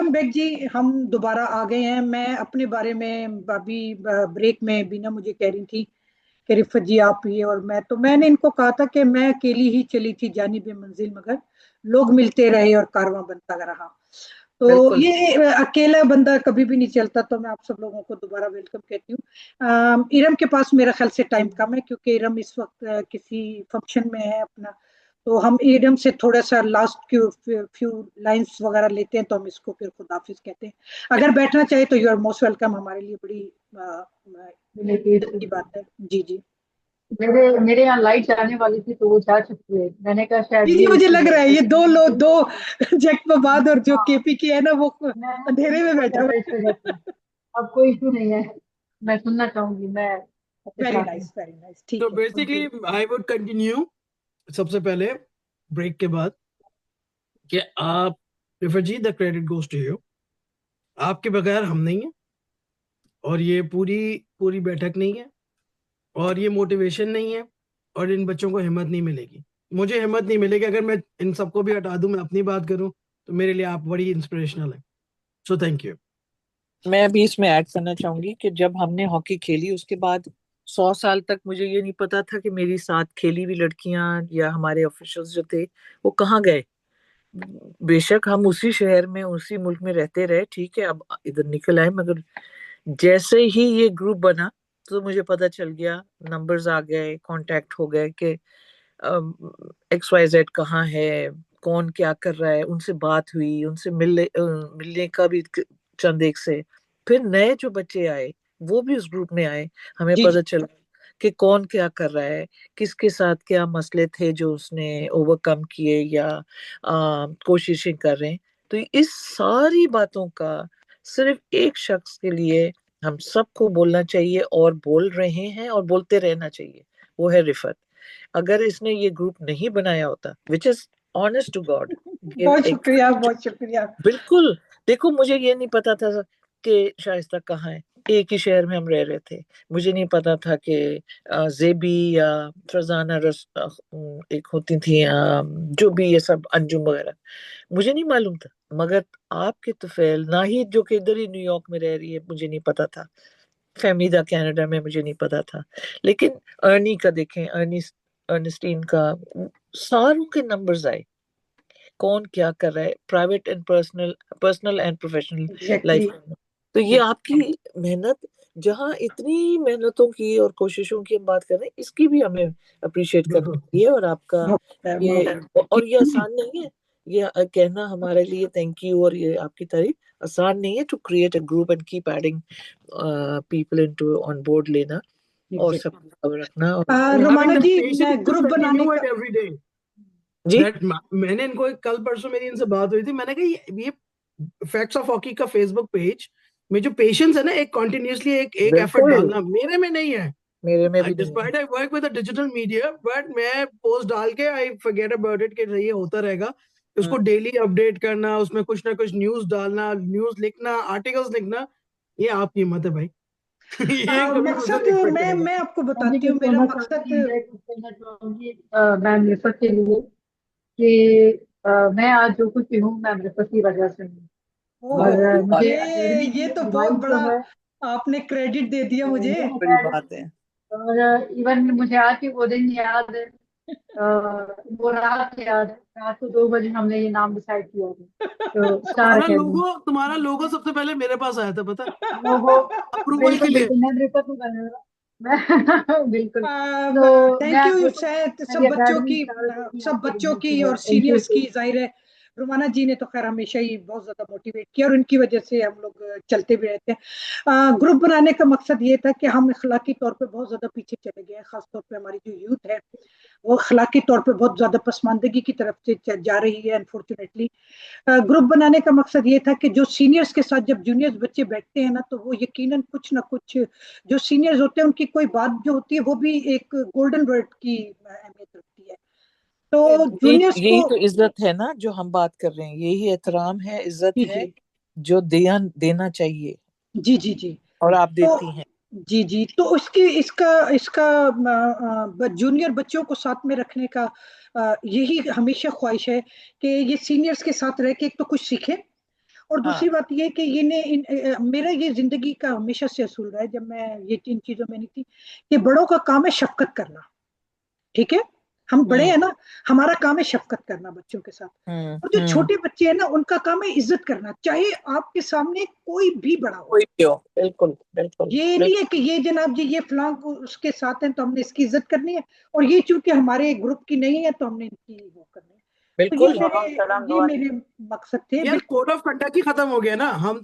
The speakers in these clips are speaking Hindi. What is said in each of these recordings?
वेलकम बैक जी। हम दोबारा आ गए हैं। मैं अपने बारे में अभी ब्रेक में बीना मुझे कह रही थी कि रिफत जी आप ये और मैं, तो मैंने इनको कहा था कि मैं अकेली ही चली थी जानिब मंजिल, मगर लोग मिलते रहे और कारवां बनता रहा। तो बिल्कुल। ये अकेला बंदा कभी भी नहीं चलता। तो मैं आप सब लोगों को दोबारा वेलकम कहती हूँ। इरम के पास मेरा ख्याल से टाइम कम है, क्योंकि इरम इस वक्त किसी फंक्शन में है अपना। तो हम इरम से थोड़ा सा लास्ट फ्यू लाइंस वगैरह लेते हैं, तो हम इसको फिर खुदाफिज कहते हैं। अगर बैठना चाहे तो यू आर मोस्ट वेलकम, हमारे लिए बड़ी इज्जत की बात है। जी जी। मेरे मेरे यहाँ लाइट जाने वाली थी तो वो जा चुकी है। मैंने कहा जी शायद जी, ये मुझे इशू लग है रहा है तो ये दो जैकबाबाद और जो हाँ, केपी की है ना, वो मैं अंधेरे में वो बैठा ज्यादा हुआ इस वजह से। अब कोई इशू नहीं है, मैं सुनना चाहूंगी, मैं है। आपके वेरी साथ हूँ। नाइस वेरी नाइस, तो ठीक है। बेसिकली आई वुड कंटिन्यू सबसे पहले ब्रेक के बाद कि आप रिफर जी the credit goes to you. आपके बगैर हम नहीं है, और ये पूरी पूरी बैठक नहीं है, और ये मोटिवेशन नहीं है, और इन बच्चों को हिम्मत नहीं मिलेगी। मुझे हिम्मत नहीं मिलेगी अगर मैं इन सबको भी हटा दूं, मैं अपनी बात करूं। तो मेरे लिए आप बड़ी इंस्पिरेशनल है। So thank you. मैं अभी इसमें ऐड करना चाहूंगी कि जब हमने हॉकी खेली उसके बाद 100 साल तक मुझे ये नहीं पता था कि मेरी साथ खेली हुई लड़कियां या हमारे ऑफिशियल्स जो थे वो कहाँ गए। बेशक हम उसी शहर में उसी मुल्क में रहते रहे, ठीक है, अब इधर निकल आए, मगर जैसे ही ये ग्रुप बना तो मुझे पता चल गया, नंबर्स आ गए, कांटेक्ट हो गए कि XYZ कहाँ है, कौन क्या कर रहा है। उनसे बात हुई, उनसे मिलने का भी चंद एक से। फिर नए जो बच्चे आए वो भी उस ग्रुप में आए। हमें जी जी। पता चला कि कौन क्या कर रहा है, किसके साथ क्या मसले थे जो उसने ओवरकम किए या कोशिशें कर रहे हैं। तो इस सारी बातों का सिर्फ एक शख्स के लिए हम सबको बोलना चाहिए, और बोल रहे हैं और बोलते रहना चाहिए, वो है रिफत। अगर इसने ये ग्रुप नहीं बनाया होता, which is honest to God, बहुत शुक्रिया बहुत शुक्रिया। बिल्कुल। देखो, मुझे ये नहीं पता था कि शाइस्ता कहाँ है। एक ही शहर में हम रह रहे थे। मुझे नहीं पता था कि जेबी या फरजाना एक होती थी, जो भी ये सब अंजुम वगैरह, मुझे नहीं मालूम था। मगर आपके तुफैल नाहिद जो कि इधर ही न्यूयॉर्क में रह रही है, मुझे नहीं पता था। फहमीदा कनाडा में, मुझे नहीं पता था। लेकिन अर्नी का देखें, अर्नेस्टीन का, सारों के नंबर्स आए, कौन क्या कर रहा है private and personal, personal and professional exactly. Life में। तो ये आपकी मेहनत, जहाँ इतनी मेहनतों की और कोशिशों की हम बात कर रहे हैं, इसकी भी हमें अप्रिशिएट करनी बिल्कुल। चाहिए। और आपका ये, और ये आसान नहीं है ये कहना हमारे लिए, थैंक यू, और ये आपकी तारीफ आसान नहीं है, to create a group and keep adding people into on board लेना और सब एग्जैक्टली। खबर रखना। और And having रोमाना the जी, patience to ग्रुप बनाने continue का। it every day. जी, That मैंने इनको कल परसों मेरी इनसे बात हुई थी, मैंने कहा ये फैक्ट्स ऑफ हॉकी का फेसबुक पेज में जो पेशेंस है ना, एक कंटिन्यूअसली एक एफर्ट बिल्कुल, डालना, मेरे में नहीं है। मेरे में भी नहीं है। Despite I work with digital media, but मैं पोस्ट डाल के आई फॉरगेट अबाउट इट कि ये होता रहेगा। उसको हम्म। डेली अपडेट करना, उसमें कुछ ना कुछ न्यूज डालना, न्यूज लिखना, आर्टिकल्स लिखना, ये आपकी हिम्मत है भाई। ये कभी मुझसे मकसद, नहीं एक्सपेक्ट करेगा। मैं आपको मैं भी बताती कुछ हूँ मेरा कहना मकसद। चाहूंगी, मैं कुछ कहना चाहूंगी मैम रिफत के लिए कि मैं आज जो कुछ भी हूँ मैम रिफत की वजह से हूँ। ओहो, और मुझे एकेडमी ये की तो बहुत एडवाइस बड़ा जो है, आपने क्रेडिट दे दिया मुझे। ये बड़ी है। बात है। और इवन मुझे आज भी वो दिन याद है, वो रात याद है, रात को 2 बजे हमने ये नाम डिसाइड किया था, तो स्टार अकेडमी। तुम्हारा लोगो सबसे पहले मेरे पास आया था, पता है? वो हो, अप्रूवल के बिल्कुल लिए। बिल्कुल मैं रिफत को करने मैं बिल्कुल। तो मैं थैंक यू रिफत शायद मेरी अकेडमी स्टार सब बच्चों अकेडमी की की और एंट्री सीनियर्स थी। की, जाहिर है रुमाना जी ने तो खैर हमेशा ही बहुत ज्यादा मोटिवेट किया, और उनकी वजह से हम लोग चलते भी रहते हैं। ग्रुप बनाने का मकसद ये था कि हम अखलाकी तौर पे बहुत ज्यादा पीछे चले गए हैं। खासतौर पे हमारी जो यूथ है वो अखलाकी तौर पे बहुत ज्यादा पसमानदगी की तरफ से जा रही है, अनफॉर्चुनेटली। ग्रुप बनाने का मकसद ये था कि जो सीनियर्स के साथ जब जूनियर्स बच्चे बैठते हैं ना, तो वो यकीनन कुछ ना कुछ, जो सीनियर्स होते हैं उनकी कोई बात जो होती है वो भी एक गोल्डन वर्ड की अहमियत रखती है। तो जूनियर्स यही को। तो इज्जत है ना जो हम बात कर रहे हैं, यही एहतराम है, इज्जत जी है जी जो ध्यान देना चाहिए, जी जी जी। और आप तो देती हैं। जी जी, तो उसकी इसका इसका जूनियर बच्चों को साथ में रखने का यही हमेशा ख्वाहिश है कि ये सीनियर्स के साथ रह के एक तो कुछ सीखें, और हाँ दूसरी बात ये कि मेरा ये जिंदगी का हमेशा से असूल रहा है, जब मैं ये तीन चीजों में नहीं थी, कि बड़ों का काम है शफकत करना। ठीक है, हम बड़े हैं ना, हमारा काम है शफकत करना बच्चों के साथ। और जो छोटे बच्चे हैं ना, उनका काम है इज्जत करना, चाहे आपके सामने कोई भी बड़ा हो। कोई भी हो, बिल्कुल बिल्कुल ये नहीं है कि ये जनाब जी ये फलां को उसके साथ हैं तो हमने इसकी इज्जत करनी है, और ये चूंकि हमारे ग्रुप की नहीं है तो हमने इनकी वो करनी है। तो बिल्कुल। सलाम ये दुआ मेरे मकसद थे। यार बिल्कुल। कोड ऑफ कंडक्ट ही खत्म हो गया ना। हाँ,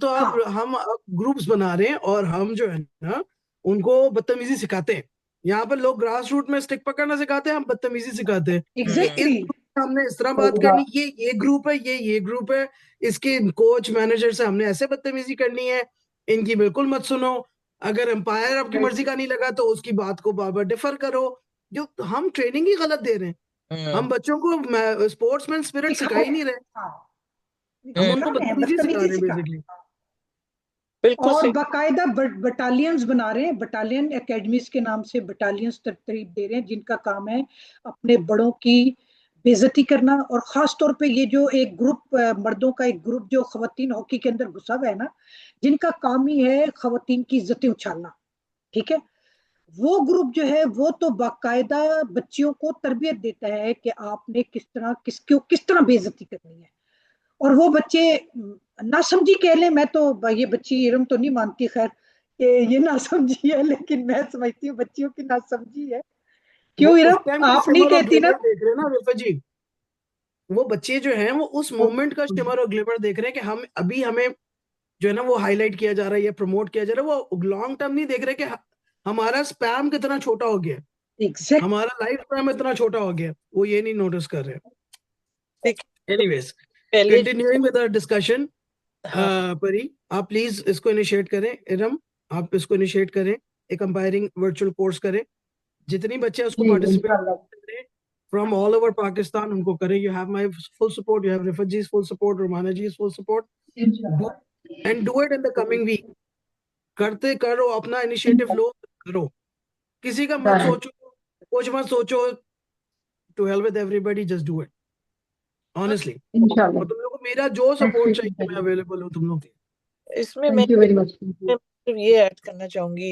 हम अब ग्रुप्स बना रहे हैं और हम जो है ना उनको बदतमीजी सिखाते हैं। यहाँ पर लोग ग्रास रूट में स्टिक पकड़ना सिखाते हैं, हम बदतमीजी सिखाते हैं कि इस एग्जैक्टली। ग्रुप से हमने इस तरह बात करनी, ये ग्रुप है, ये ग्रुप है, इसके कोच मैनेजर से हमने ऐसे बदतमीजी करनी है, इनकी बिल्कुल मत सुनो। अगर एम्पायर आपकी मर्जी का नहीं लगा तो उसकी बात को बार बार डिफर करो। जो हम ट्रेनिंग ही गलत दे रहे हैं। हम बच्चों को स्पोर्ट्समैन स्पिरिट सिखा ही नहीं रहे, हाँ, हम सिखा उनको रहे हैं, बदतमीजी सिखा बदतमीजी रहे हैं सिखा। बेसिकली। बिल्कुल और सही। बाकायदा बटालियंस बना रहे हैं, बटालियन एकेडमीज के नाम से बटालियंस तरतीब दे रहे हैं, जिनका काम है अपने बड़ों की बेइज्जती करना। और खास तौर पे ये जो एक ग्रुप, मर्दों का एक ग्रुप जो खवातीन हॉकी के अंदर घुसा हुआ है ना, जिनका काम ही है खवातीन की इज्जतें उछालना। ठीक है, वो ग्रुप जो है वो तो बाकायदा बच्चियों को तरबियत देता है कि आपने किस तरह बेइज्जती करनी है। और वो बच्चे ना समझी कह लें, मैं तो ये बच्ची इरम तो नहीं मानती खैर कि ये ना समझी है, लेकिन मैं समझती हूँ बच्चियों की ना समझी है। वो क्यों उस इरम, टाइम का आप नहीं शिमर और कहती ना? ग्लिमर देख रहे हैं ना रिफा जी। वो बच्चे जो हैं वो उस मोमेंट का शिमर और ग्लिमर देख रहे हैं कि हमें जो है ना वो हाईलाइट किया जा रहा है या प्रमोट किया जा रहा है। वो लॉन्ग टर्म नहीं देख रहे कि हमारा स्पैम कितना छोटा हो गया, एग्जैक्ट। हमारा लाइफ स्पैम इतना छोटा हो गया, वो ये नहीं नोटिस कर रहे। देखिए एनीवेज, पहले कंटिन्यूइंग विद आवर डिस्कशन, हाँ परी आप प्लीज इसको इनिशिएट करें। इरम आप इसको इनिशिएट करें, एक अंपायरिंग वर्चुअल कोर्स करें, जितनी बच्चे उसको जी पार्टिसिपेट इंशाल्लाह। करें फ्रॉम ऑल ओवर पाकिस्तान, उनको करें। You have my full support, you have रिफाजीज full support, Rumana ji full support. Do and do it in the coming week. करते करो, अपना इनिशिएटिव लो, करो, किसी का मत सोचो, कुछ मत सोचो। To help with everybody, just do it honestly. इंशाल्लाह। और तुम लोगों को मेरा जो सपोर्ट चाहिए मैं अवेलेबल हूँ तुम लोग के। इसमें थैंक यू वेरी मच। मैं सिर्फ ये ऐड करना चाहूंगी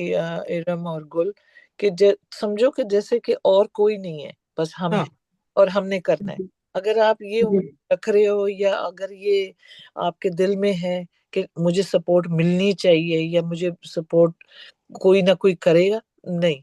इरम और गुल कि समझो कि जैसे कि और कोई नहीं है, बस हम हाँ हैं और हमने करना है। अगर आप ये उम्मीद रख रहे हो या अगर ये आपके दिल में है कि मुझे सपोर्ट मिलनी चाहिए या मुझे सपोर्ट कोई ना कोई करेगा, नहीं।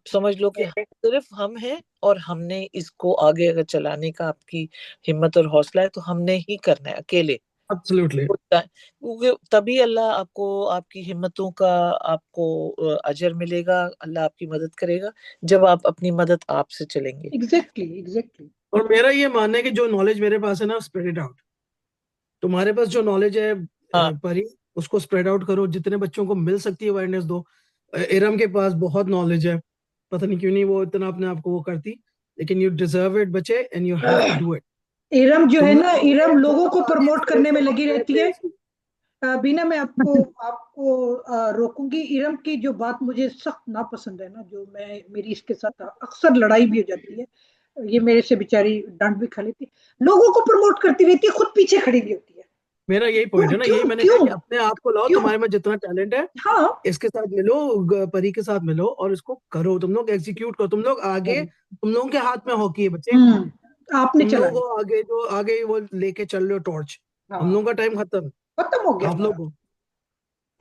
समझ लो कि सिर्फ हम हैं और हमने इसको आगे अगर चलाने का आपकी हिम्मत और हौसला है तो हमने ही करना है अकेले। एब्सोल्युटली। क्योंकि तभी अल्लाह आपको आपकी हिम्मतों का आपको अजर मिलेगा, अल्लाह आपकी मदद करेगा जब आप अपनी मदद आपसे चलेंगे। Exactly exactly. और मेरा ये मानना है कि जो नॉलेज मेरे पास है ना, स्प्रेड इट आउट। तुम्हारे पास जो नॉलेज है हाँ परी, उसको स्प्रेड आउट करो, जितने बच्चों को मिल सकती है अवेयरनेस दो। इरम के पास बहुत नॉलेज है, पता नहीं क्यों नहीं वो इतना अपने आप को वो करती, लेकिन यू डिजर्व इट बच्चे, and you have to do it. Iram जो है तुम ना, इरम लोगों को लोग आगे प्रमोट स्टेज करने पे में लगी पहुंच रहती रहे है। थे। बीना, मैं आपको आपको रोकूंगी। इरम की जो बात मुझे सख्त नापसंद है ना, जो मैं मेरी इसके साथ अक्सर लड़ाई भी हो जाती है, ये मेरे से बेचारी डांट भी खा लेती है, लोगों को प्रमोट करती रहती है, खुद पीछे खड़ी भी होती है। मेरा यही क्यों पॉइंट है ना, यही क्यों मैंने कहा क्यों कि अपने आप को लाओ, क्यों? तुम्हारे में जितना टैलेंट है हाँ। इसके साथ मिलो, परी के साथ मिलो और इसको करो, तुम लोग एग्जीक्यूट करो। तुम लोग आगे, तुम लोगों के हाथ में हॉकी है बच्चे। आपने तुम लोगों चलानी। को आगे जो आगे वो लेके चल रहे हो टॉर्च, हम हाँ, लोगों का टाइम खत्म, खत्म हो गया आप हमारा। लोग को।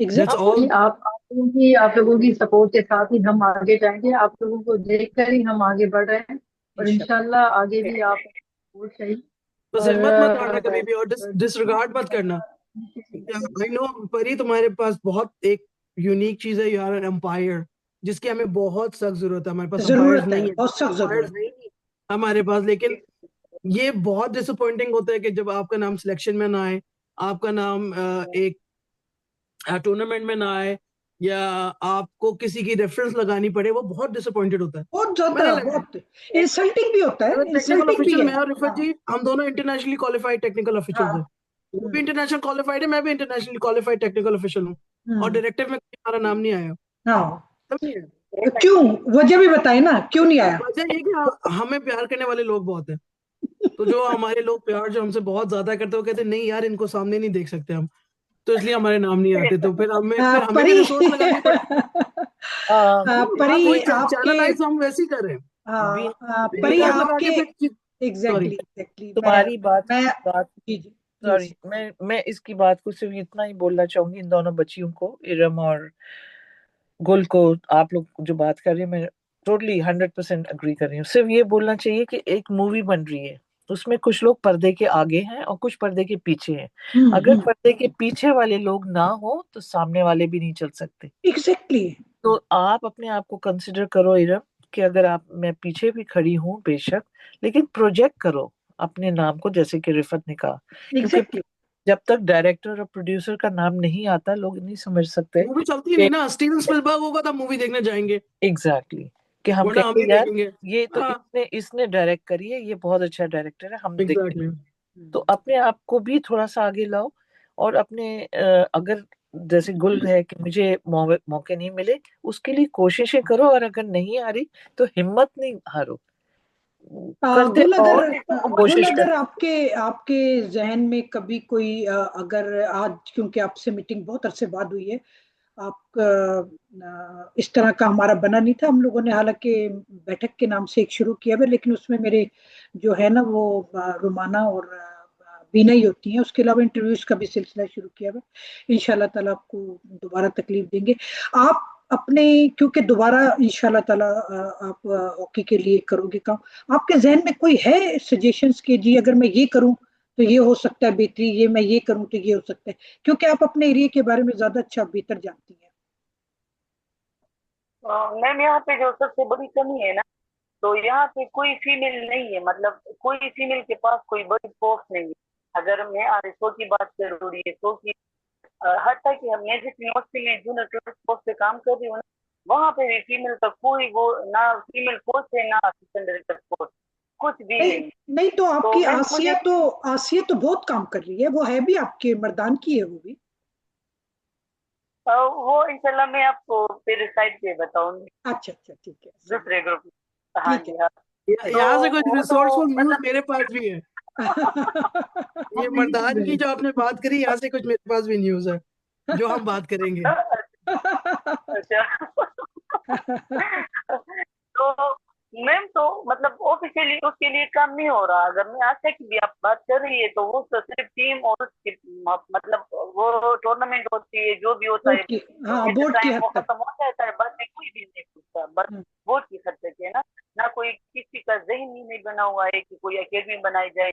That's exactly. ऑल। आप लोगों की सपोर्ट के साथ ही हम आगे जाएंगे। आप लोगों को देखकर ही हम आगे बढ़ रहे हैं और इंशाल्लाह आगे भी आप सपोर्ट चाहिए। बस हिम्मत मत हारना कभी भी, और डिसरिगार्ड मत करना। आई नो परी, तुम्हारे पास बहुत एक यूनिक चीज है, यू आर एन एम्पायर, जिसकी हमें बहुत सख्त जरूरत है। हमारे पास एम्पायर्स जरूरत है, नहीं है, बहुत सख्त एम्पायर्स जरूरत नहीं है हमारे पास। लेकिन ये बहुत डिसअपॉइंटिंग होता है कि जब आपका नाम सिलेक्शन में ना आए, आपका नाम एक टूर्नामेंट में ना आए, या आपको किसी की रेफरेंस लगानी पड़े, वो बहुत डिसअपॉइंटेड होता है। बहुत ज्यादा, मैंने लगाया बहुत इंसल्टिंग भी होता है, टेक्निकल इंसल्टिंग भी ऑफिशियल, है। मैं और रिफत हाँ। जी हम दोनों इंटरनेशनली क्वालिफाइड टेक्निकल हाँ। ऑफिशियल है। वो भी इंटरनेशनल क्वालिफाइड है, मैं भी इंटरनेशनली क्वालिफाइड टेक्निकल ऑफिशियल हूँ, और डायरेक्टिव में हमारा नाम नहीं आया। हाँ। तब नहीं आया। क्यों? वजह भी बताए ना, क्यों नहीं आया? वजह ये कि हमें प्यार करने वाले लोग बहुत हैं, तो जो हमारे लोग प्यार जो हमसे बहुत ज्यादा करते, वो कहते नहीं यार इनको सामने नहीं देख सकते हम, तो इसलिए हमारे नाम नहीं आते, तो फिर हमें भी परी रिसोर्स लगानी पड़ती है। परी वही आपके चैनलाइज हम वैसे ही कर रहे हैं, परी रिसोर्स लगा आपके के फिर। सॉरी, एग्जैक्टली एग्जैक्टली तुम्हारी बात मैं बात जी जी सॉरी, प्लीज। मैं इसकी बात को सिर्फ इतना ही बोलना चाहूंगी, इन दोनों बच्चियों को, इरम और गुल को, आप लोग जो बात कर रहे हैं मैं टोटली 100% अग्री कर रही हूँ। सिर्फ ये बोलना चाहिए कि एक मूवी बन रही है, उसमें कुछ लोग पर्दे के आगे हैं और कुछ पर्दे के पीछे हैं। अगर पर्दे के पीछे वाले लोग ना हो तो सामने वाले भी नहीं चल सकते। एग्जैक्टली। तो आप अपने आप को कंसिडर करो इरम, कि अगर आप, मैं पीछे भी खड़ी हूँ बेशक, लेकिन प्रोजेक्ट करो अपने नाम को, जैसे कि रिफत ने कहा, क्योंकि एग्जैक्टली जब तक डायरेक्टर और प्रोड्यूसर का नाम नहीं आता लोग नहीं समझ सकते मूवी चलती ही कि नहीं ना। स्टीवन स्पिलबर्ग होगा तब मूवी देखने जाएंगे, एग्जैक्टली कि हम वरना हम कहेंगे नहीं यार देखेंगे। ये तो हाँ इसने डायरेक्ट करी है, ये बहुत अच्छा डायरेक्टर है, हम देखते एग्जैक्टली। हैं। तो अपने आप को भी थोड़ा सा आगे लाओ, और अपने अगर जैसे गुल है कि मुझे मौके नहीं मिले, उसके लिए कोशिशें करो, और अगर नहीं आ रही तो हिम्मत नहीं हारो, करते गुल और गुल कोशिश अगर करते। आपके आपके जहन में कभी कोई अगर आज, क्योंकि आपसे मीटिंग बहुत अरसे बाद हुई है, आप इस तरह का हमारा बना नहीं था, हम लोगों ने हालांकि बैठक के नाम से एक शुरू किया है, लेकिन उसमें मेरे जो है ना वो रुमाना और बीना ही होती हैं, उसके अलावा इंटरव्यूज का भी सिलसिला शुरू किया है। इंशाल्लाह ताला आपको दोबारा तकलीफ देंगे आप अपने, क्योंकि दोबारा इंशाल्लाह ताला आप हॉकी के लिए करोगे काम, आपके जहन में कोई है सजेशंस के जी अगर मैं ये करूं तो ये हो सकता है बेहतरी, ये मैं ये करूं तो ये हो सकता है, क्योंकि आप अपने एरिया के बारे में ज्यादा अच्छा बेहतर जानती हैं। मैम यहाँ पे जो सबसे बड़ी कमी है ना, तो यहाँ पे कोई फीमेल नहीं है, मतलब कोई फीमेल के पास कोई बड़ी पोस्ट नहीं है। अगर मैं आरएसओ की बात करूँ, डीएसओ की, हत्या कि हम मैजिक यूनिवर्सिटी में जूनियर टूरिस्ट पोस्ट पे काम कर रही हूँ ना, वहाँ पे भी फीमेल का कोई वो ना फीमेल कोच है ना असिस्टेंट डायरेक्टर कोच, कुछ भी नहीं नहीं। नहीं, तो तो आपकी मैम आसिया मुझे तो आसिया तो बहुत काम कर रही है, वो है भी आपके मर्दान की है वो भी। वो इंशाल्लाह मैं आपको फिर साइड पे बताऊंगी, अच्छा अच्छा ठीक है दूसरे ग्रुप में। हाँ ठीक है। जी हाँ। तो यहाँ से कुछ वो तो रिसोर्सफुल न्यूज मतलब मेरे पास भी है। ये मर्दान की जो आपने बात करी, यहाँ से कुछ मेरे पास भी न्यूज है जो हम बात करेंगे। अच्छा। तो मैम तो मतलब ऑफिशियली उसके लिए काम नहीं हो रहा। अगर मैं आशा की भी आप बात कर रही है तो वो तो सिर्फ टीम और उसकी मतलब वो टूर्नामेंट होती है, जो भी होता बोर्ड है की, हाँ एट द बोर्ड की टाइम हद वो तक। खत्म हो जाता है, बाद में कोई भी नहीं पूछता, बस बोर्ड की हद तक है ना। ना कोई किसी का जहन ही नहीं बना हुआ है कि कोई एकेडमी बनाई जाए।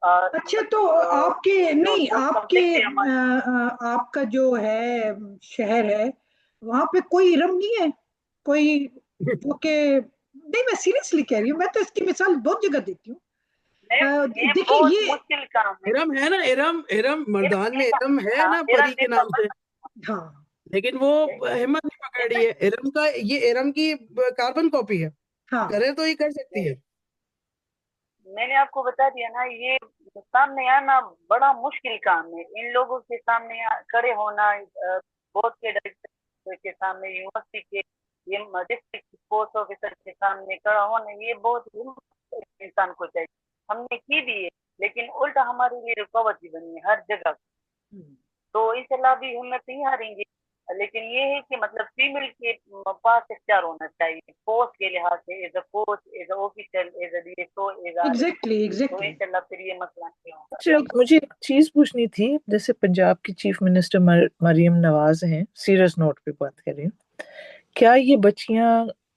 अच्छा, तो आपके जो नहीं स्पोर्ट्स आपके कॉम्प्लेक्स है हमारे। आपका जो है शहर है, वहां पे कोई इरम नहीं है कोई, जो कि, नहीं मैं सीरियसली कह रही हूँ, मैं तो इसकी मिसाल बहुत जगह देती हूँ। ये देखिए बहुत ये, मुश्किल काम है। इरम है ना, इरम इरम मर्दान में इरम है हाँ, ना, मेरा परी के जैसा नाम से। हाँ लेकिन वो हिम्मत नहीं पकड़ रही है इरम का, ये इरम की कार्बन कॉपी है, हाँ करे तो ये कर सकती है। मैंने आपको बता दिया ना, ये सामने आना बड़ा मुश्किल काम है। इन लोगों के सामने खड़े होना, बोर्ड के डायरेक्टर के सामने, यूनिवर्सिटी के ये डिस्ट्रिक्ट स्पोर्ट्स ऑफिसर के सामने खड़ा होना, ये बहुत हिम्मत इंसान को चाहिए। हमने की भी है, लेकिन उल्टा हमारे लिए रुकावट ही बनी है हर जगह। तो इंशाल्लाह भी हिम्मत नहीं हारेंगे। लेकिन ये है कि मतलब फीमेल के पास इख्तियार होना चाहिए पोस्ट के लिहाज से, as a coach, as a official, as a DSO, as a. Exactly तो एग्जैक्टली। इंशाल्लाह फिर ये मसला नहीं होगा। अच्छा, मुझे एक चीज पूछनी थी, जैसे पंजाब की चीफ मिनिस्टर मरियम नवाज हैं, सीरियस नोट पे बात कर रही हूँ, क्या ये बच्चियां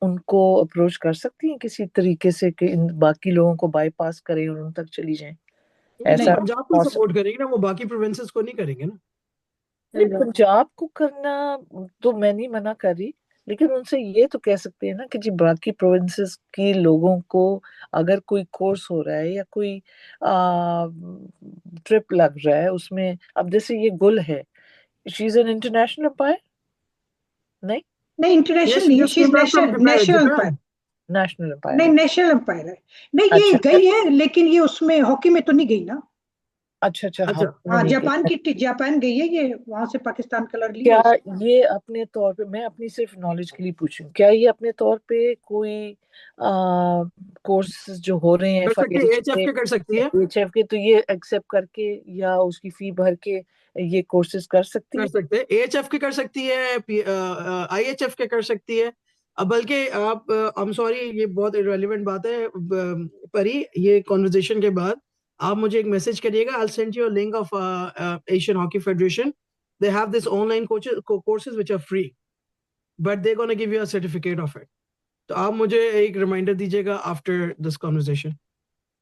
उनको अप्रोच कर सकती हैं किसी तरीके से कि इन बाकी लोगों को बाईपास करें और उन तक चली जाएं? नहीं, ऐसा पंजाब को सपोर्ट करेंगे ना, वो बाकी प्रोविंसेस को नहीं करेंगे ना। नहीं, पंजाब को करना तो मैं नहीं मना कर रही, लेकिन उनसे ये तो कह सकते हैं ना कि जी बाकी प्रोविंसेस के लोगों को अगर कोई कोर्स हो रहा है या कोई ट्रिप लग रहा है उसमें, अब जैसे ये गुल है, she is an international umpire, नहीं नहीं इंटरनेशनल यस, नहीं है, just she is came back from national national umpire. Japan. National umpire नहीं है। नेशनल एम्पायर है। नहीं ये अच्छा गई है, लेकिन ये उसमें हॉकी में तो नहीं गई ना। अच्छा अच्छा, अच्छा हमने हाँ, नहीं जापान किया। की जापान गई है ये, वहां से पाकिस्तान कलर लिए क्या उसने। ये अपने तौर पे, मैं अपनी सिर्फ नॉलेज के लिए पूछूं, क्या ये अपने तौर पे कोई कोर्स जो हो रहे हैं कर सकती है, FIH एचएफ के, के कर सकती है, HF के, तो ये एक्सेप्ट करके या उसकी फी भर के ये कोर्सेज कर सकती कर है? सकते हैं, एएचएफ के कर सकती है, आईएचएफ के कर सकती है। अब बल्कि आप, आई एम सॉरी ये बहुत इररिलेवेंट बात है, परी ये कॉन्वर्जेशन के बाद आप मुझे एक मैसेज करिएगा, I send you a link of Asian Hockey Federation, they have this online courses which are free but they gonna give you a certificate of it. तो आप मुझे एक रिमाइंडर दीजिएगा आफ्टर दिस कॉन्वर्जेशन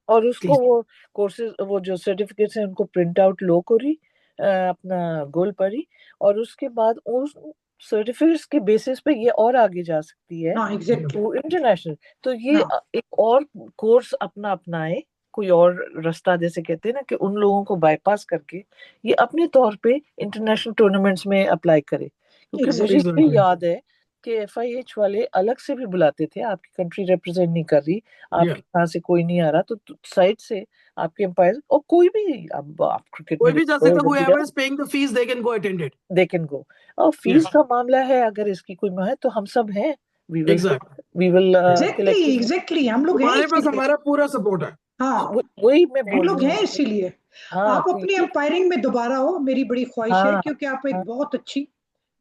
और उसको प्लीज। वो कोर्सेज, वो जो सर्टिफिकेट्स हैं उनको प्रिंट आउट लो करी अपना गोल परी, और उसके बाद उस सर्टिफिकेट्स के बेसिस पे ये और आगे जा सकती है हाँ एग्जैक्टली। वो इंटरनेशनल। तो ये हाँ एक और कोर्स अपना अपनाए, कोई और रास्ता, जैसे कहते हैं ना कि उन लोगों को बाईपास करके ये अपने तौर पे इंटरनेशनल टूर्नामेंट्स में अप्लाई करे। क्योंकि मुझे ये एग्जैक्टली याद है कि FIH वाले अलग से भी बुलाते थे, आपकी कंट्री रिप्रेजेंट नहीं कर रही, या आपके यहाँ से कोई नहीं आ रहा, तो साइड से आपके एम्पायर, और कोई भी, अब आप क्रिकेट में कोई भी जा सकता, देखो, whoever is paying the fees they can go attend it। They can go. और फीस का मामला है, अगर इसकी कोई है तो हम सब हैं, we will exact, we will exactly collectively. Exactly, हम लोग हैं तुम्हारे पास इसीलिए। हमारा पूरा सपोर्ट है। हाँ, वही मैं हम बोल लोग रही हैं हूँ। इसीलिए। हाँ आप तो अपनी ये, अंपायरिंग में दोबारा हो, मेरी बड़ी ख्वाहिश है, हाँ क्योंकि आप हाँ, एक बहुत अच्छी,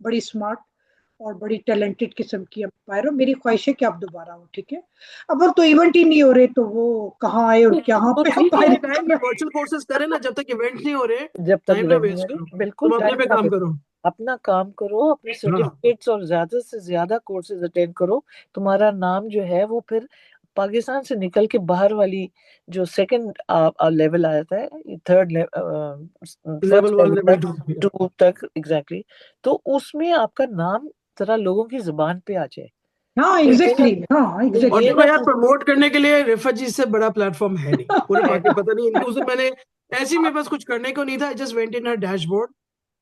बड़ी स्मार्ट और बड़ी टैलेंटेड किस्म की अंपायर हो। मेरी ख्वाहिश है कि आप दोबारा हो, ठीक है। अब तो इवेंट ही नहीं हो रहे, तो वो कहाँ आए और कहाँ तो पे ठीक है, ये अंपायरिंग टाइम कर ये रहे वर्चुअल कोर्सेज करें ना, जब तक इवेंट नहीं हो रहे जब तक टाइम ना इवेंट नहीं हो वेस्ट रही, करो, बिल्कुल तुम अपने टाइम पे ना काम वेस्ट, करो। अपना काम करो, अपने हाँ सर्टिफिकेट्स और ज्यादा से ज्यादा कोर्सेज अटेंड करो। तुम्हारा नाम जो है वो फिर पाकिस्तान से निकल के बाहर वाली जो सेकंड लेवल आता है, third level first 1 level level तक, 2। 2 तक एग्जैक्टली, तो उसमें आपका नाम जरा लोगों की जुबान पे आ जाए। हैं। हाँ तो ये ना, एग्जैक्टली, हाँ तो और एग्जैक्टली। ये देखो ना यार, प्रमोट करने के लिए रिफत जी से बड़ा प्लेटफॉर्म है नहीं पूरे है पाकि, पता नहीं इनके, उस दिन मैंने ऐसे ही, मेरे पास कुछ करने को नहीं था, I just went in her dashboard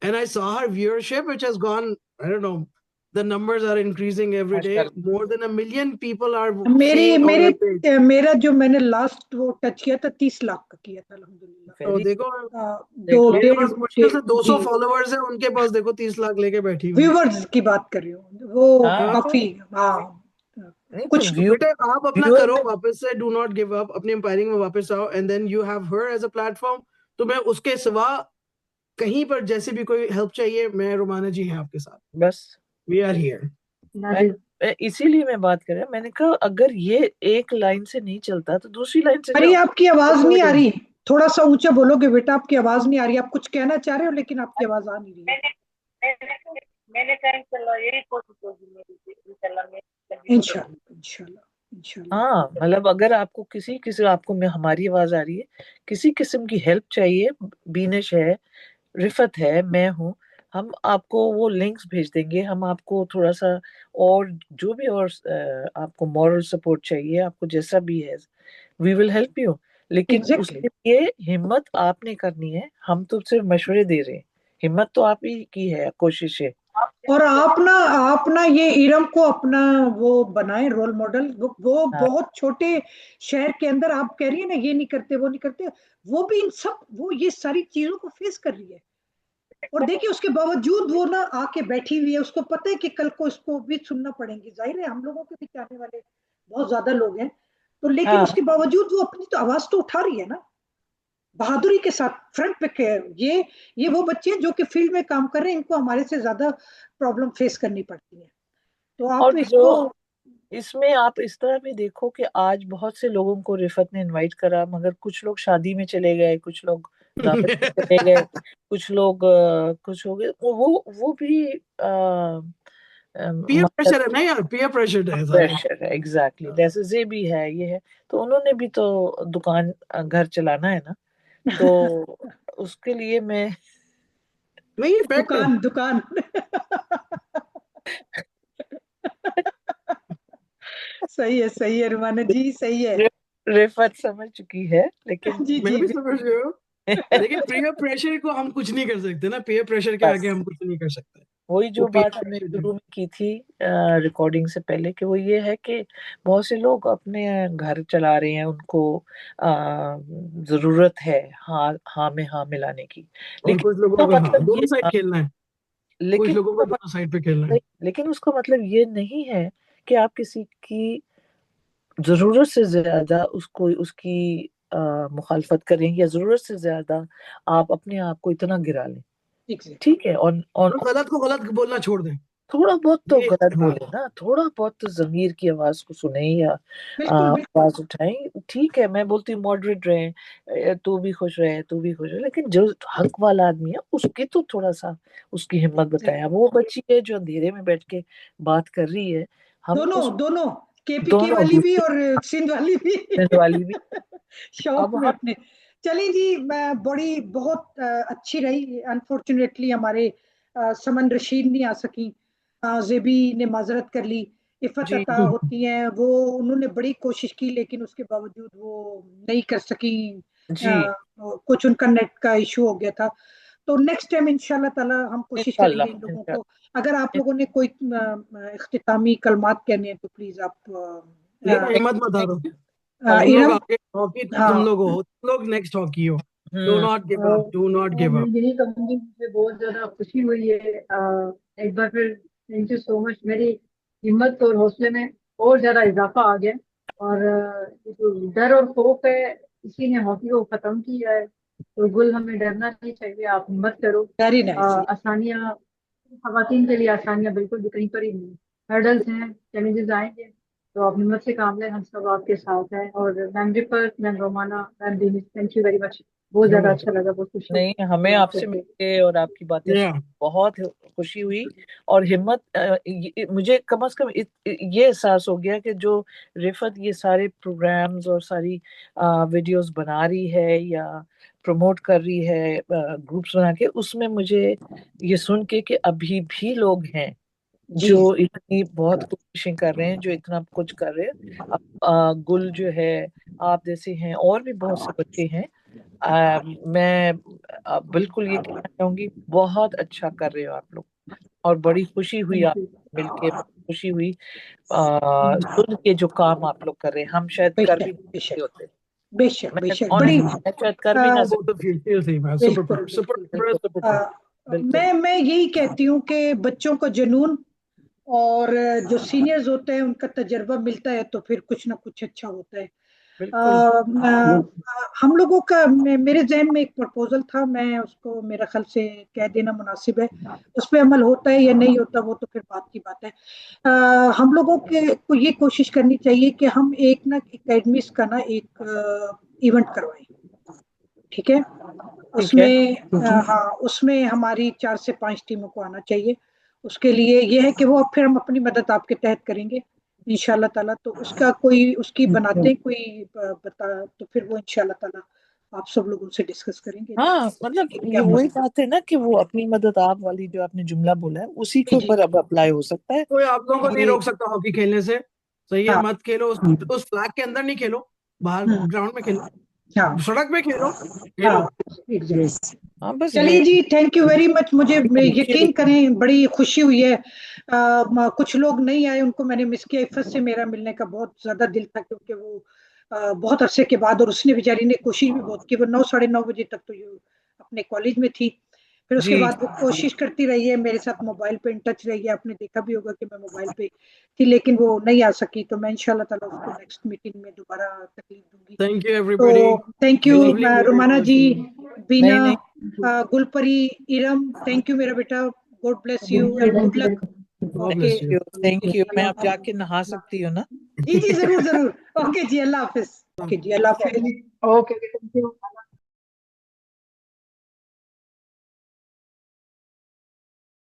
and I saw her viewership which has gone, I don't know, the numbers are increasing every day, माशाल्लाह। more than 1 million people are मेरी seeing on her page। मेरा जो मैंने लास्ट वो टच किया था 30 लाख का किया था अल्हम्दुलिल्लाह। तो वेरी, देखो, दो देखो, मेरे डेढ़ पास मुश्किल से 200 जी, फॉलोअर्स है, उनके पास देखो 30 लाख लेके बैठी हुई है। व्यूवर्स की बात कर रही हूँ, वो हाँ हाँ, तो काफी। हाँ नहीं तो कुछ बेटे आप अपना व्यूअर करो में, वापस से, डू नॉट गिव अप, अपनी एम्पायरिंग में वापस आओ, and then you have her as a platform. तो मैं उसके सिवा कहीं पर जैसे भी कोई हेल्प चाहिए, मैं, रोमाना जी हैं आपके साथ, बस वी आर हियर। मैं, इसीलिए मैं बात कर रहा, मैंने कहा अगर ये एक लाइन से नहीं चलता तो दूसरी लाइन से अरे जाओ। आपकी आवाज नहीं आ सपोर्टिंग। रही, थोड़ा सा ऊंचा बोलोगे बेटा, आपकी आवाज नहीं आ रही। आप कुछ कहना चाह रहे हो लेकिन आपकी आवाज आ नहीं रही है। मैंने मैंने कहा इंशाल्लाह यही कोशिश होगी मेरी, इंशाल्लाह मैं इंशाल्लाह इंशाल्लाह इंशाल्लाह। हाँ मतलब अगर आपको किसी किसी आपको में हमारी आवाज आ रही है, किसी किस्म की हेल्प चाहिए, बीनिश है, रिफत है, मैं हूँ, हम आपको वो लिंक्स भेज देंगे, हम आपको थोड़ा सा और जो भी और आपको मॉरल सपोर्ट चाहिए, आपको जैसा भी है, वी विल हेल्प यू। लेकिन एग्जैक्टली। उसके लिए हिम्मत आपने करनी है, हम तो सिर्फ मशवरे दे रहे हैं, हिम्मत तो आप ही की है, कोशिश है। और आप ना ये इरम को अपना वो बनाए रोल मॉडल। वो हाँ बहुत छोटे शहर के अंदर, आप कह रही है ना ये नहीं करते वो नहीं करते, वो भी इन सब, वो ये सारी चीजों को फेस कर रही है। और देखिए उसके बावजूद वो ना आके बैठी हुई है, उसको पता है कि कल को इसको भी सुनना पड़ेंगी, जाहिर है हम लोगों के भी चाहने वाले बहुत ज्यादा लोग हैं। तो लेकिन हाँ उसके बावजूद वो अपनी तो आवाज तो उठा रही है ना, बहादुरी के साथ फ्रंट पे ये वो बच्चे हैं जो कि फील्ड में काम कर रहे हैं, इनको हमारे से ज्यादा प्रॉब्लम फेस करनी पड़ती है। तो आप और इसको जो इसमें आप इस तरह भी देखो कि आज बहुत से लोगों को रिफत ने इनवाइट करा, मगर कुछ लोग शादी में चले गए, कुछ लोग दावत में चले गए, कुछ लोग कुछ हो गए, वो भी पीयर प्रेशर है ना यार, पीयर प्रेशर है सारा। प्रेशर है, एग्जैक्टली, जैसे जे भी है, ये है, तो उन्होंने भी तो दुकान घर चलाना है ना, तो उसके लिए मैं नहीं ये फैक्ट है। दुकान दुकान सही है रुमाना जी, सही है। रिफत समझ चुकी है, लेकिन जी मैं जी भी जी। समझ रही हूँ, लेकिन पीयर प्रेशर को हम कुछ नहीं कर सकते ना, पीयर प्रेशर के आगे बस हम कुछ नहीं कर सकते। वही जो वो बात PR हमने करते थे। शुरू में की थी रिकॉर्डिंग से पहले, कि वो ये है कि बहुत से लोग अपने घर चला रहे हैं, उनको जरूरत है हाँ हाँ में हाँ मिलाने की, और लेकिन कुछ लोगों उसका को हाँ मतलब दोनों ये साइड खेलना है, कुछ लेकिन लोगों को उसका दोनों साइड पे खेलना है। लेकिन उसका मतलब ये नहीं है कि आप किसी की जरूरत से ज्यादा उसको उसकी मुखालफत करें, या जरूरत से ज्यादा आप अपने आप को इतना गिरा लें। Exactly. ठीक है, और और गलत को गलत बोलना छोड़ दें। थोड़ा बहुत तो ये गलत हाँ बोले ना, थोड़ा बहुत तो जमीर की आवाज को सुने, या बिल्कुल बिल्कुल आवाज उठाएं। ठीक है, मैं बोलती हूँ मॉडरेट रहे, तू भी खुश रहे, तू भी खुश रहे, लेकिन जो हक वाला आदमी है उसकी तो थोड़ा सा उसकी हिम्मत बताएं। अब वो बच्ची है जो अंधेरे में बैठ के बात कर रही है, हम दोनों उस दोनों KPK दोनों वाली भी दूसरी और सिंध वाली भी वाली भी, शौक अब में हम अपने। चलिए जी, मैं बड़ी बहुत अच्छी रही। अनफॉर्चुनेटली हमारे समन रशीद नहीं आ सकी, जेबी ने माजरत कर ली, इफ़त जी अता होती हैं वो, उन्होंने बड़ी कोशिश की लेकिन उसके बावजूद वो नहीं कर सकी। जी कुछ उनका नेट का इशू हो गया था। तो नेक्स्ट टाइम इंशाल्लाह ताला हम कोशिश करेंगे इन इंशाल्लाह लोगों को। इंशाल्लाह। अगर आप लोगों ने कोई इख्तितामी कलमात कहने हैं तो प्लीज आप लेकिन हिम्मत मत हारो, तुम लोग इरम। आगे हॉकी तुम हाँ लोग हो, तुम लोग नेक्स्ट हॉकी हो। Do not give up, do not तो गिव मैं अप। यही कहूँगी, मुझे बहुत ज्यादा खुशी हुई है। एक बार फिर थैंक यू सो मच। मेरी हिम्मत और हौसले में और ज्यादा इजाफा आ गया। और ये जो डर और खौफ है, इसी ने हॉकी को खत्म किया है। तो गुल, हमें डरना नहीं चाहिए, आप हिम्मत करो। Very nice. आसानियाँ, खवातीन के लिए आसानियाँ बिल्कुल भी कहीं पर ही नहीं। हर्डल्स हैं, चैलेंजेस आएंगे, तो आप हिम्मत से काम लें, हम सब आपके साथ हैं। और ma'am ripper, ma'am Romana, ma'am दिनी, थैंक यू वेरी मच। बहुत ज्यादा अच्छा लगा, बहुत खुशी हुई नहीं, हमें बात आपसे करके। मिलके और आपकी बातें या सुन बहुत खुशी हुई। और हिम्मत मुझे कम से कम ये एहसास हो गया कि जो रिफत ये सारे प्रोग्राम्स और सारी वीडियोस बना रही है या प्रमोट कर रही है ग्रुप्स बना के, उसमें मुझे ये सुन के कि अभी भी लोग हैं जी जो इतनी बहुत कोशिशें कर रहे हैं, जो इतना कुछ कर रहे हैं। अब गुल जो है, आप जैसे हैं, और भी बहुत से बच्चे हैं। मैं बिल्कुल ये कहना चाहूंगी, बहुत अच्छा कर रहे हो आप लोग, और बड़ी खुशी हुई थैंक आप यू। मिलके, खुशी हुई सुन के जो काम आप लोग कर रहे हैं। हम शायद कर भी बेशक नहीं सकते बेशक होते, बेशक मैं बेशक बड़ी ऑनेस्टली मैं शायद कर भी ना बहुत सकती। सीरियसली मैन, सुपर बिल्कुल सुपर बिल्कुल सुपर बिल्कुल। सुपर। बिल्कुल मैं यही कहती हूँ कि बच्चों को जुनून और जो सीनियर्स होते हैं उनका तजर्बा मिलता है तो फिर कुछ ना कुछ अच्छा होता है। बिल्कुल। हम लोगों का मेरे जहन में एक प्रपोजल था, मैं उसको मेरा ख्याल से कह देना मुनासिब है। उस पर अमल होता है या नहीं होता वो तो फिर बात की बात है। हम लोगों के को ये कोशिश करनी चाहिए कि हम एक ना एकेडमीज का ना एक इवेंट करवाएं। ठीक है, ठीक है। उसमें हाँ उसमें हमारी 4 से 5 टीमों को आना चाहिए। उसके लिए ये है कि वो फिर हम अपनी मदद आपके तहत करेंगे इंशाल्लाह ताला। तो उसका कोई उसकी बनाते हैं कोई बता, तो फिर वो इंशाल्लाह ताला आप सब लोगों से डिस्कस करेंगे हाँ, मतलब तो ये क्या वही मसला। बात है ना कि वो अपनी मदद आप वाली जो आपने जुमला बोला है उसी के जी जी ऊपर अब अप्लाई हो सकता है कोई आप लोगों को नहीं कि रोक सकता हॉकी खेलने से, सही है। हाँ मत खेलो उस फ्लैग के अंदर, नहीं खेलो, बाहर हम्म, ग्राउंड में खेलो, हाँ सड़क पे खेलो, हाँ खेलो। एग्जैक्ट। हाँ बस चलिए जी, थैंक यू वेरी मच। मुझे थैंक यू। यकीन करें बड़ी खुशी हुई है। कुछ लोग नहीं आए, उनको मैंने मिस किया। इफ़त से मेरा मिलने का बहुत ज्यादा दिल था क्योंकि वो बहुत अरसे के बाद, और उसने बेचारी ने कोशिश भी बहुत की। वो 9 साढ़े 9 बजे तक तो ये अपने कॉलेज में थी। फिर उसके जी बाद वो कोशिश करती रही है मेरे साथ, मोबाइल पे इन टच रही है। आपने देखा भी होगा कि मैं मोबाइल पे थी लेकिन वो नहीं आ सकी। तो मैं इंशाल्लाह ताला उसको नेक्स्ट मीटिंग में दोबारा तकलीफ दूंगी। Thank you to everybody, thank you lovely meeting Rumana all of ji, you. Bina, नहीं नहीं, गुलपरी, इरम, थैंक यू मेरा बेटा। God bless you and good luck. God okay bless you. Thank you. मैं अब जाके नहा सकती हूँ ना? जी जी जरूर जरूर। ओके जी, अल्लाह हाफिज। ओके जी, अल्लाह हाफिज। Okay, thank you.